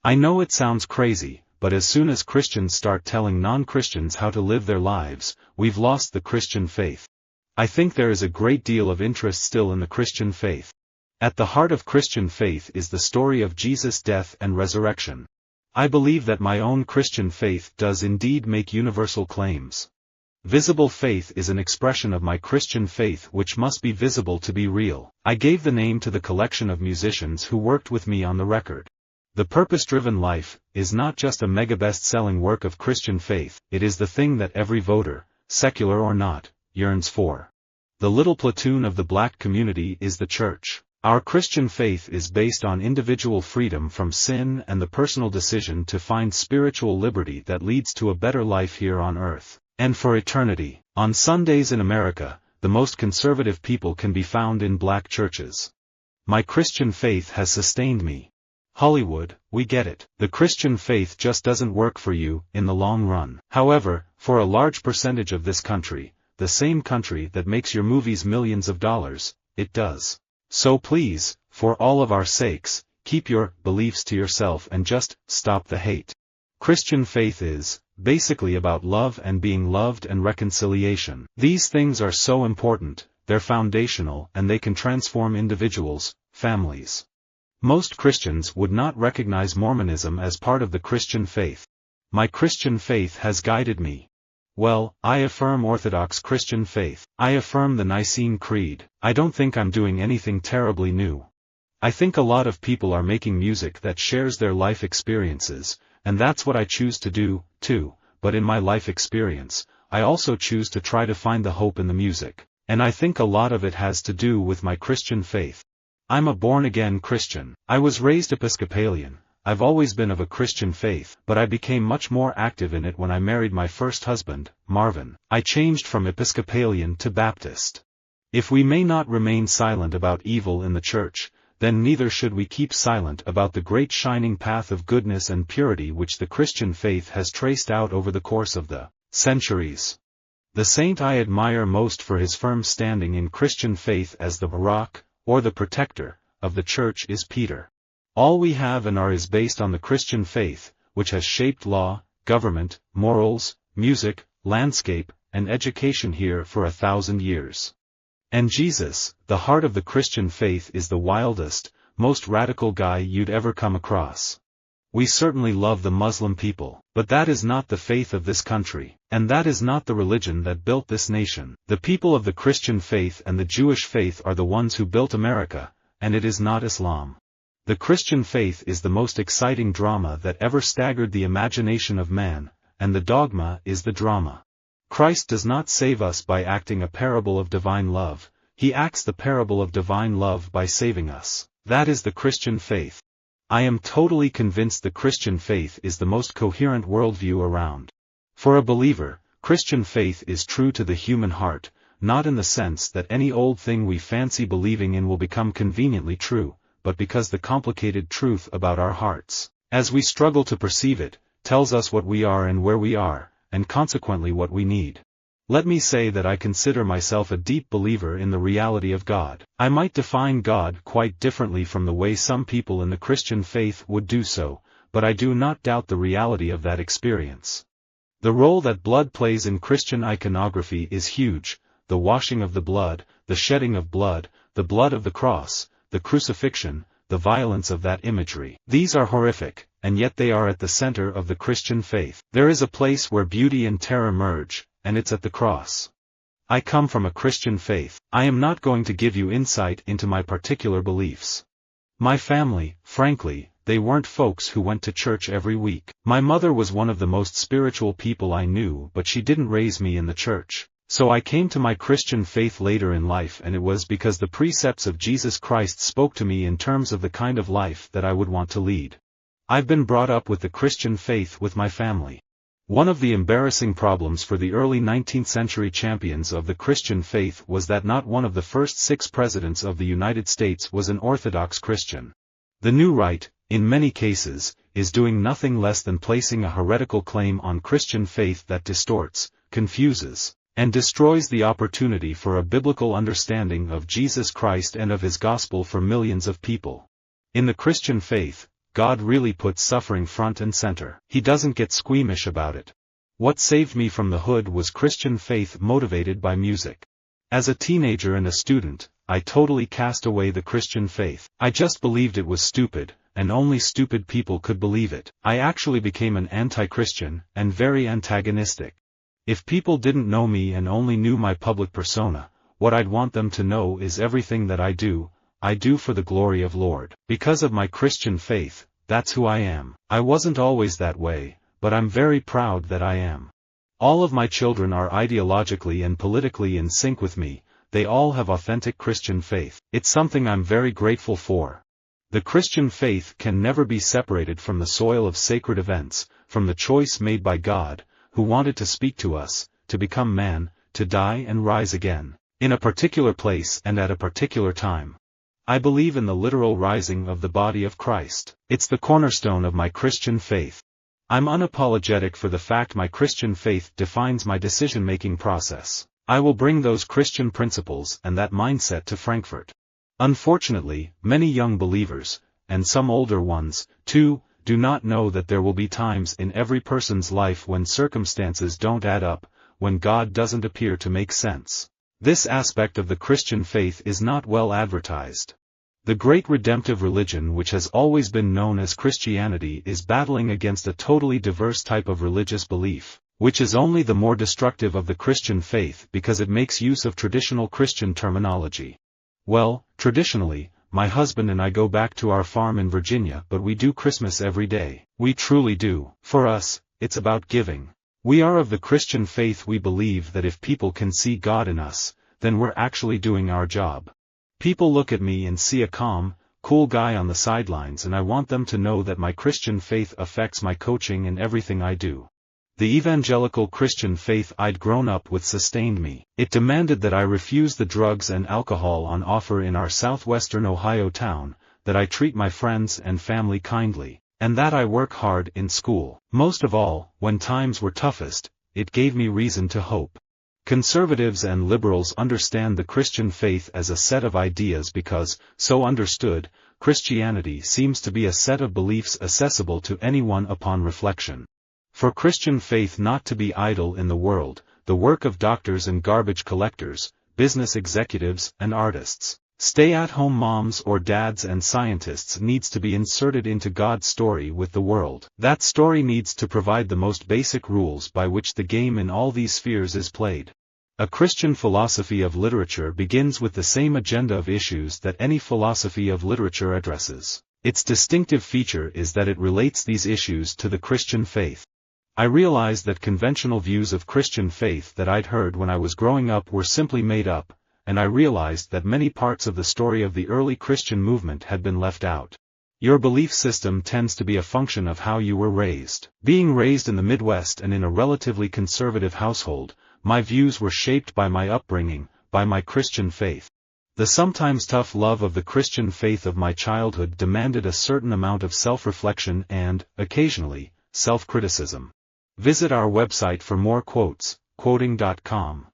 I know it sounds crazy, but as soon as Christians start telling non-Christians how to live their lives, we've lost the Christian faith. I think there is a great deal of interest still in the Christian faith. At the heart of Christian faith is the story of Jesus' death and resurrection. I believe that my own Christian faith does indeed make universal claims. Visible faith is an expression of my Christian faith which must be visible to be real. I gave the name to the collection of musicians who worked with me on the record. The Purpose-Driven Life is not just a mega best-selling work of Christian faith, it is the thing that every voter, secular or not, yearns for. The little platoon of the black community is the church. Our Christian faith is based on individual freedom from sin and the personal decision to find spiritual liberty that leads to a better life here on earth, and for eternity. On Sundays in America, the most conservative people can be found in black churches. My Christian faith has sustained me. Hollywood, we get it. The Christian faith just doesn't work for you, in the long run. However, for a large percentage of this country, the same country that makes your movies millions of dollars, it does. So please, for all of our sakes, keep your beliefs to yourself and just stop the hate. Christian faith is basically about love and being loved and reconciliation. These things are so important, they're foundational, and they can transform individuals, families. Most Christians would not recognize Mormonism as part of the Christian faith. My Christian faith has guided me. Well, I affirm Orthodox Christian faith. I affirm the Nicene Creed. I don't think I'm doing anything terribly new. I think a lot of people are making music that shares their life experiences, and that's what I choose to do, too, but in my life experience, I also choose to try to find the hope in the music, and I think a lot of it has to do with my Christian faith. I'm a born-again Christian. I was raised Episcopalian. I've always been of a Christian faith, but I became much more active in it when I married my first husband, Marvin. I changed from Episcopalian to Baptist. If we may not remain silent about evil in the church, then neither should we keep silent about the great shining path of goodness and purity which the Christian faith has traced out over the course of the centuries. The saint I admire most for his firm standing in Christian faith as the rock, or the protector, of the church is Peter. All we have and are is based on the Christian faith, which has shaped law, government, morals, music, landscape, and education here for 1,000 years. And Jesus, the heart of the Christian faith, is the wildest, most radical guy you'd ever come across. We certainly love the Muslim people, but that is not the faith of this country, and that is not the religion that built this nation. The people of the Christian faith and the Jewish faith are the ones who built America, and it is not Islam. The Christian faith is the most exciting drama that ever staggered the imagination of man, and the dogma is the drama. Christ does not save us by acting a parable of divine love, he acts the parable of divine love by saving us. That is the Christian faith. I am totally convinced the Christian faith is the most coherent worldview around. For a believer, Christian faith is true to the human heart, not in the sense that any old thing we fancy believing in will become conveniently true, but because the complicated truth about our hearts, as we struggle to perceive it, tells us what we are and where we are, and consequently what we need. Let me say that I consider myself a deep believer in the reality of God. I might define God quite differently from the way some people in the Christian faith would do so, but I do not doubt the reality of that experience. The role that blood plays in Christian iconography is huge: the washing of the blood, the shedding of blood, the blood of the cross, the crucifixion, the violence of that imagery. These are horrific, and yet they are at the center of the Christian faith. There is a place where beauty and terror merge, and it's at the cross. I come from a Christian faith. I am not going to give you insight into my particular beliefs. My family, frankly, they weren't folks who went to church every week. My mother was one of the most spiritual people I knew, but she didn't raise me in the church. So I came to my Christian faith later in life, and it was because the precepts of Jesus Christ spoke to me in terms of the kind of life that I would want to lead. I've been brought up with the Christian faith with my family. One of the embarrassing problems for the early 19th century champions of the Christian faith was that not one of the first 6 presidents of the United States was an Orthodox Christian. The new right, in many cases, is doing nothing less than placing a heretical claim on Christian faith that distorts, confuses, and destroys the opportunity for a biblical understanding of Jesus Christ and of his gospel for millions of people. In the Christian faith, God really puts suffering front and center. He doesn't get squeamish about it. What saved me from the hood was Christian faith motivated by music. As a teenager and a student, I totally cast away the Christian faith. I just believed it was stupid, and only stupid people could believe it. I actually became an anti-Christian, and very antagonistic. If people didn't know me and only knew my public persona, what I'd want them to know is everything that I do for the glory of Lord. Because of my Christian faith, that's who I am. I wasn't always that way, but I'm very proud that I am. All of my children are ideologically and politically in sync with me. They all have authentic Christian faith. It's something I'm very grateful for. The Christian faith can never be separated from the soil of sacred events, from the choice made by God, who wanted to speak to us, to become man, to die and rise again, in a particular place and at a particular time. I believe in the literal rising of the body of Christ. It's the cornerstone of my Christian faith. I'm unapologetic for the fact my Christian faith defines my decision-making process. I will bring those Christian principles and that mindset to Frankfurt. Unfortunately, many young believers, and some older ones, too, do not know that there will be times in every person's life when circumstances don't add up, when God doesn't appear to make sense. This aspect of the Christian faith is not well advertised. The great redemptive religion which has always been known as Christianity is battling against a totally diverse type of religious belief, which is only the more destructive of the Christian faith because it makes use of traditional Christian terminology. Well, traditionally, my husband and I go back to our farm in Virginia, but we do Christmas every day. We truly do. For us, it's about giving. We are of the Christian faith. We believe that if people can see God in us, then we're actually doing our job. People look at me and see a calm, cool guy on the sidelines, and I want them to know that my Christian faith affects my coaching and everything I do. The evangelical Christian faith I'd grown up with sustained me. It demanded that I refuse the drugs and alcohol on offer in our southwestern Ohio town, that I treat my friends and family kindly, and that I work hard in school. Most of all, when times were toughest, it gave me reason to hope. Conservatives and liberals understand the Christian faith as a set of ideas because, so understood, Christianity seems to be a set of beliefs accessible to anyone upon reflection. For Christian faith not to be idle in the world, the work of doctors and garbage collectors, business executives and artists, stay-at-home moms or dads and scientists needs to be inserted into God's story with the world. That story needs to provide the most basic rules by which the game in all these spheres is played. A Christian philosophy of literature begins with the same agenda of issues that any philosophy of literature addresses. Its distinctive feature is that it relates these issues to the Christian faith. I realized that conventional views of Christian faith that I'd heard when I was growing up were simply made up, and I realized that many parts of the story of the early Christian movement had been left out. Your belief system tends to be a function of how you were raised. Being raised in the Midwest and in a relatively conservative household, my views were shaped by my upbringing, by my Christian faith. The sometimes tough love of the Christian faith of my childhood demanded a certain amount of self-reflection and, occasionally, self-criticism. Visit our website for more quotes, quoting.com.